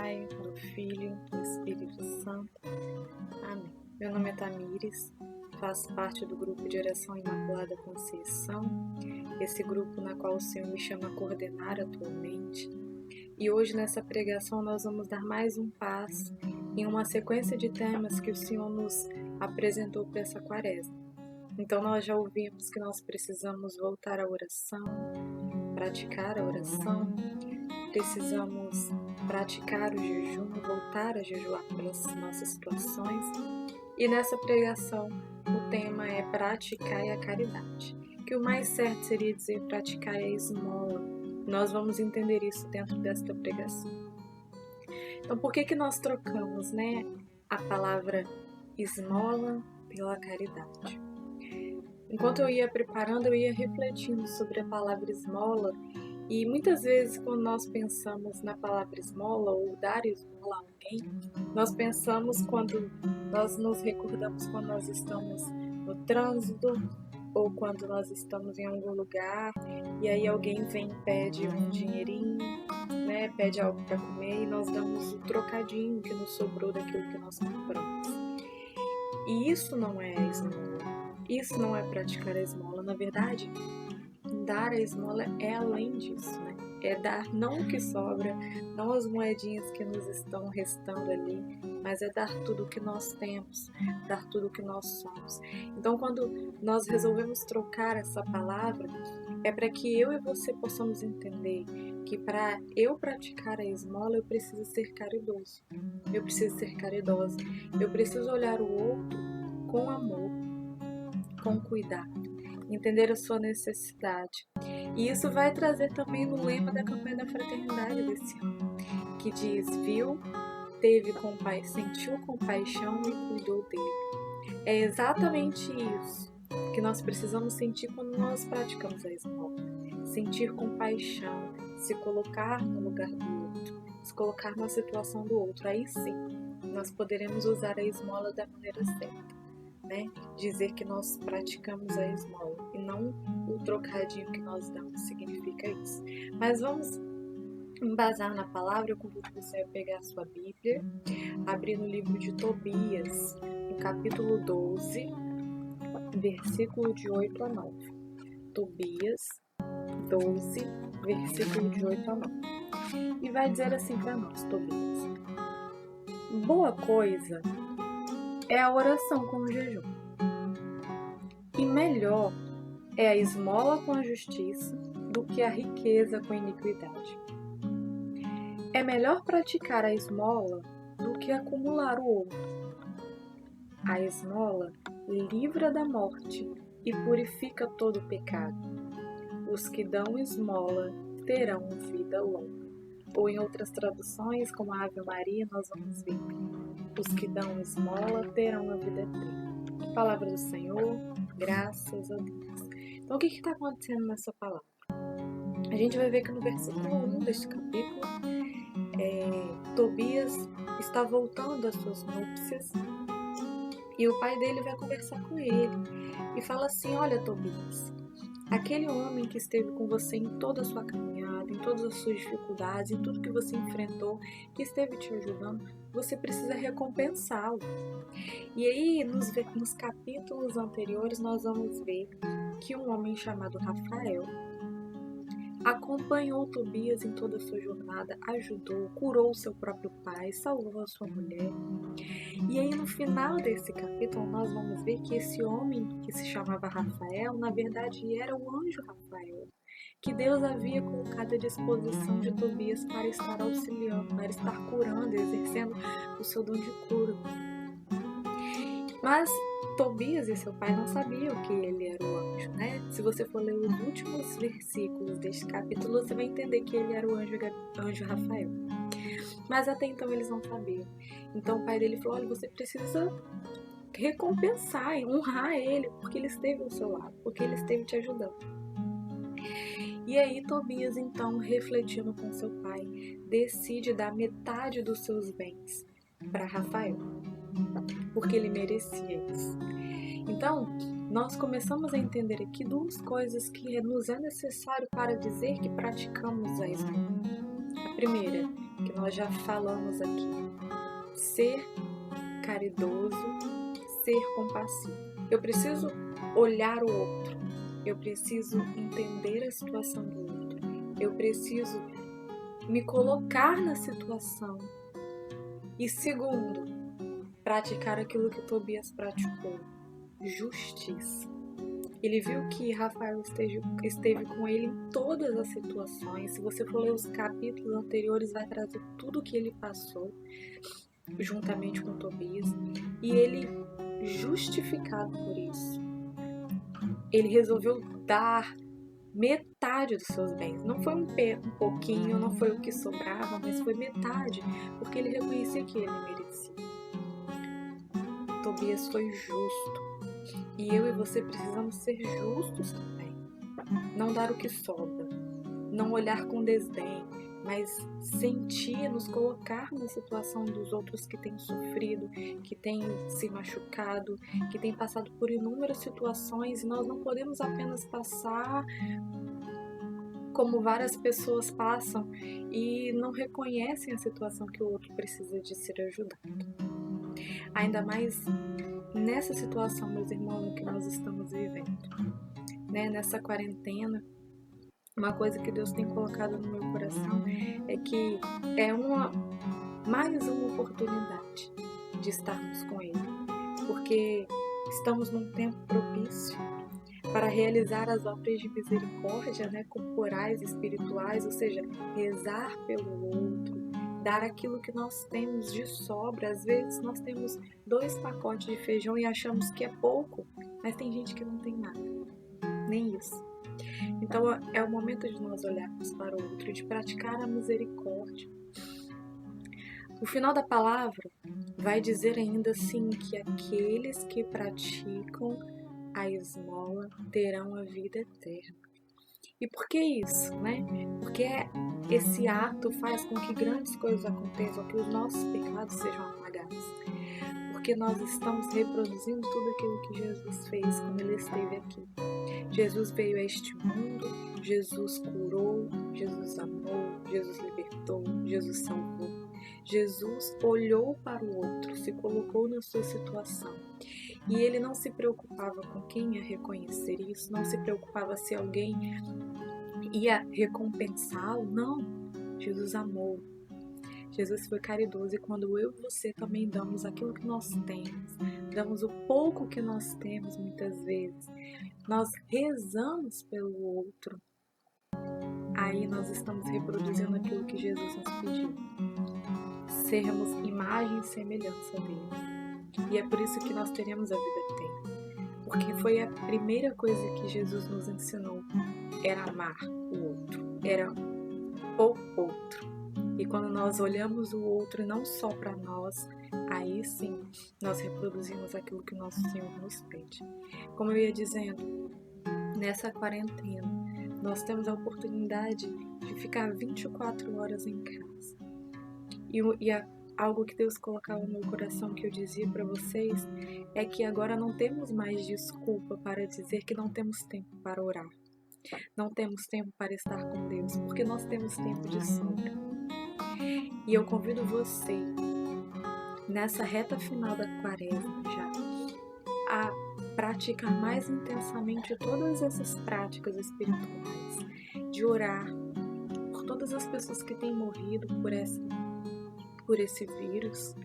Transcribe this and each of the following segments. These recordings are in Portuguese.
Pai, do Filho, do Espírito Santo. Amém. Meu nome é Tamires, faço parte do grupo de oração Imaculada Conceição, esse grupo na qual o Senhor me chama a coordenar atualmente. E hoje nessa pregação nós vamos dar mais um passo em uma sequência de temas que o Senhor nos apresentou para essa quaresma. Então nós já ouvimos que nós precisamos voltar à oração, praticar a oração, precisamos praticar o jejum, voltar a jejuar pelas nossas situações. E nessa pregação o tema é praticar a caridade, que o mais certo seria dizer praticar a esmola. Nós vamos entender isso dentro desta pregação. Então por que nós trocamos, a palavra esmola pela caridade? Enquanto eu ia preparando, eu ia refletindo sobre a palavra esmola. E muitas vezes quando nós pensamos na palavra esmola ou dar esmola a alguém, nós pensamos quando nós nos recordamos quando nós estamos no trânsito ou quando nós estamos em algum lugar e aí alguém vem e pede um dinheirinho, pede algo para comer e nós damos o trocadinho que nos sobrou daquilo que nós compramos. E isso não é esmola, isso não é praticar a esmola. Na verdade, dar a esmola é além disso, É dar não o que sobra, não as moedinhas que nos estão restando ali, mas é dar tudo o que nós temos, dar tudo o que nós somos. Então, quando nós resolvemos trocar essa palavra, é para que eu e você possamos entender que para eu praticar a esmola, eu preciso ser caridoso, eu preciso ser caridosa, eu preciso olhar o outro com amor, com cuidado, entender a sua necessidade. E isso vai trazer também no lema da campanha da fraternidade desse ano, que diz, sentiu compaixão e cuidou dele. É exatamente isso que nós precisamos sentir quando nós praticamos a esmola. Sentir compaixão, se colocar no lugar do outro, se colocar na situação do outro. Aí sim, nós poderemos usar a esmola da maneira certa. Dizer que nós praticamos a esmola e não o trocadinho que nós damos significa isso. Mas vamos embasar na palavra. Eu convido você a pegar a sua Bíblia, abrir no livro de Tobias, no capítulo 12, versículo de 8 a 9. Tobias 12, versículo de 8 a 9. E vai dizer assim para nós, Tobias: boa coisa é a oração com o jejum, e melhor é a esmola com a justiça do que a riqueza com a iniquidade. É melhor praticar a esmola do que acumular o ouro. A esmola livra da morte e purifica todo o pecado. Os que dão esmola terão vida longa. Ou em outras traduções, como a Ave Maria, nós vamos ver: os que dão esmola terão a vida eterna. Palavra do Senhor, graças a Deus. Então, o que está acontecendo nessa palavra? A gente vai ver que no versículo 1 deste capítulo, Tobias está voltando das suas núpcias e o pai dele vai conversar com ele e fala assim: olha, Tobias, aquele homem que esteve com você em toda a sua caminhada, em todas as suas dificuldades, em tudo que você enfrentou, que esteve te ajudando, você precisa recompensá-lo. E aí, nos capítulos anteriores, nós vamos ver que um homem chamado Rafael acompanhou Tobias em toda a sua jornada, ajudou, curou o seu próprio pai, salvou a sua mulher. E aí no final desse capítulo nós vamos ver que esse homem que se chamava Rafael, na verdade era o anjo Rafael, que Deus havia colocado à disposição de Tobias para estar auxiliando, para estar curando, exercendo o seu dom de cura. Mas Tobias e seu pai não sabiam que ele era o anjo, Se você for ler os últimos versículos deste capítulo, você vai entender que ele era o anjo Rafael. Mas até então eles não sabiam. Então o pai dele falou: olha, você precisa recompensar e honrar ele, porque ele esteve ao seu lado, porque ele esteve te ajudando. E aí Tobias, então, refletindo com seu pai, decide dar metade dos seus bens para Rafael, porque ele merecia isso. Então, nós começamos a entender aqui duas coisas que nos é necessário para dizer que praticamos a esmola. A primeira, que nós já falamos aqui. Ser caridoso, ser compassivo. Eu preciso olhar o outro, eu preciso entender a situação do outro, eu preciso me colocar na situação. E segundo, praticar aquilo que Tobias praticou, justiça. Ele viu que Rafael esteve com ele em todas as situações. Se você for ler os capítulos anteriores, vai trazer tudo o que ele passou, juntamente com Tobias. E ele, justificado por isso, ele resolveu dar metade dos seus bens. Não foi um pouquinho, não foi o que sobrava, mas foi metade, porque ele reconhecia que ele merecia. Tobias foi justo. E eu e você precisamos ser justos também. Não dar o que sobra, não olhar com desdém, mas sentir, nos colocar na situação dos outros que têm sofrido, que têm se machucado, que têm passado por inúmeras situações, e nós não podemos apenas passar como várias pessoas passam e não reconhecem a situação que o outro precisa de ser ajudado. Ainda mais nessa situação, meus irmãos, que nós estamos vivendo, né? Nessa quarentena, uma coisa que Deus tem colocado no meu coração é que é mais uma oportunidade de estarmos com Ele, porque estamos num tempo propício para realizar as obras de misericórdia, né, corporais e espirituais, ou seja, rezar pelo outro, dar aquilo que nós temos de sobra. Às vezes nós temos 2 pacotes de feijão e achamos que é pouco, mas tem gente que não tem nada, nem isso. Então é o momento de nós olharmos para o outro, de praticar a misericórdia. O final da palavra vai dizer ainda assim que aqueles que praticam a esmola terão a vida eterna. E por que isso, né? Porque esse ato faz com que grandes coisas aconteçam, que os nossos pecados sejam apagados. Porque nós estamos reproduzindo tudo aquilo que Jesus fez quando Ele esteve aqui. Jesus veio a este mundo, Jesus curou, Jesus amou, Jesus libertou, Jesus salvou. Jesus olhou para o outro, se colocou na sua situação. E Ele não se preocupava com quem ia reconhecer isso, não se preocupava se alguém ia recompensá-lo, não. Jesus amou. Jesus foi caridoso, e quando eu e você também damos aquilo que nós temos, damos o pouco que nós temos muitas vezes, nós rezamos pelo outro, aí nós estamos reproduzindo aquilo que Jesus nos pediu. Sermos imagem e semelhança dele. E é por isso que nós teremos a vida eterna. Porque foi a primeira coisa que Jesus nos ensinou, era amar o outro, era o outro. E quando nós olhamos o outro não só para nós, aí sim nós reproduzimos aquilo que nosso Senhor nos pede. Como eu ia dizendo, nessa quarentena nós temos a oportunidade de ficar 24 horas em casa. E algo que Deus colocava no meu coração, que eu dizia para vocês, é que agora não temos mais desculpa para dizer que não temos tempo para orar. Não temos tempo para estar com Deus, porque nós temos tempo de sobra. E eu convido você, nessa reta final da quaresma já, a praticar mais intensamente todas essas práticas espirituais, de orar por todas as pessoas que têm morrido por esse vírus,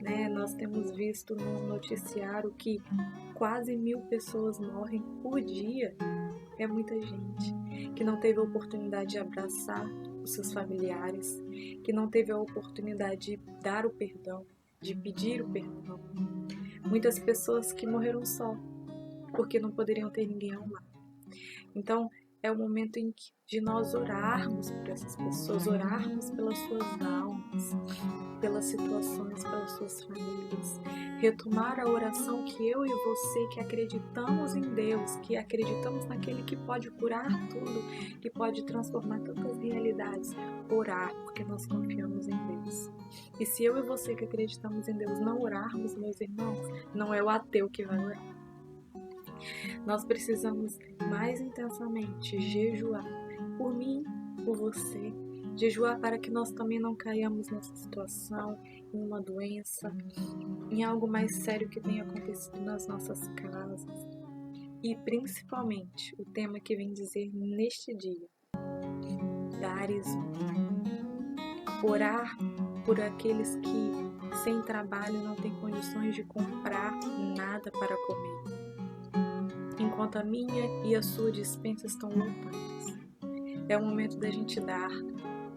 né? Nós temos visto no noticiário que quase 1000 pessoas morrem por dia. É muita gente que não teve a oportunidade de abraçar os seus familiares, que não teve a oportunidade de dar o perdão, de pedir o perdão. Muitas pessoas que morreram só, porque não poderiam ter ninguém ao lado. Então, é o momento de nós orarmos por essas pessoas, orarmos pelas suas almas, pelas situações, pelas suas famílias. Retomar a oração que eu e você, que acreditamos em Deus, que acreditamos naquele que pode curar tudo, que pode transformar tantas realidades, orar, porque nós confiamos em Deus. E se eu e você que acreditamos em Deus não orarmos, meus irmãos, não é o ateu que vai orar. Nós precisamos mais intensamente jejuar por mim, por você, Jejuar para que nós também não caiamos nessa situação, em uma doença, em algo mais sério que tenha acontecido nas nossas casas. E principalmente o tema que vem dizer neste dia: dar esmola. Orar por aqueles que sem trabalho não têm condições de comprar nada para comer, enquanto a minha e a sua despensa estão lotadas. É o momento da gente dar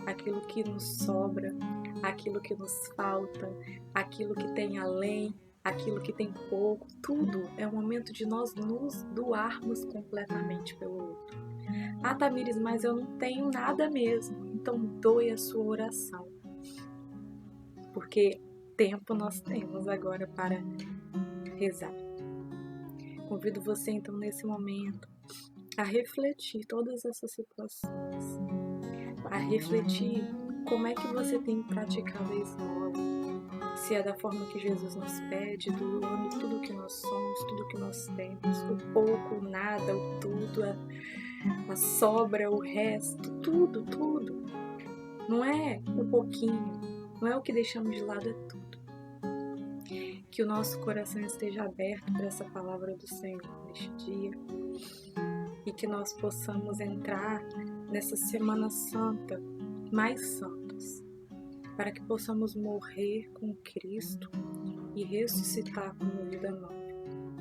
aquilo que nos sobra, aquilo que nos falta, aquilo que tem além, aquilo que tem pouco, tudo é o momento de nós nos doarmos completamente pelo outro. Ah, Tamires, mas eu não tenho nada mesmo, então doe a sua oração, porque tempo nós temos agora para rezar. Convido você então nesse momento a refletir todas essas situações, a refletir como é que você tem praticado a esmola, se é da forma que Jesus nos pede, doando tudo que nós somos, tudo que nós temos, o pouco, o nada, o tudo, a sobra, o resto, tudo, tudo. Não é o pouquinho, não é o que deixamos de lado, é tudo. Que o nosso coração esteja aberto para essa palavra do Senhor neste dia e que nós possamos entrar nessa Semana Santa mais santos, para que possamos morrer com Cristo e ressuscitar com uma vida nova,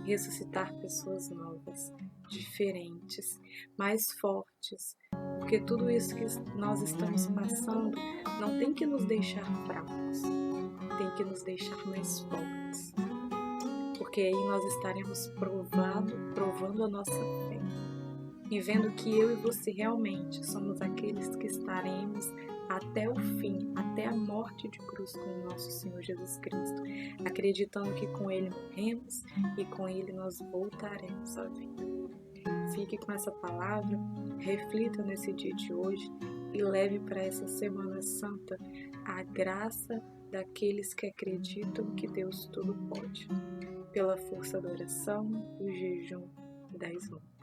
ressuscitar pessoas novas, diferentes, mais fortes, porque tudo isso que nós estamos passando não tem que nos deixar fracos, tem que nos deixar mais fortes, porque aí nós estaremos provando a nossa fé e vendo que eu e você realmente somos aqueles que estaremos até o fim, até a morte de cruz com o nosso Senhor Jesus Cristo, acreditando que com Ele morremos e com Ele nós voltaremos à vida. Fique com essa palavra, reflita nesse dia de hoje e leve para essa Semana Santa a graça daqueles que acreditam que Deus tudo pode, pela força da oração, do jejum e da esmola.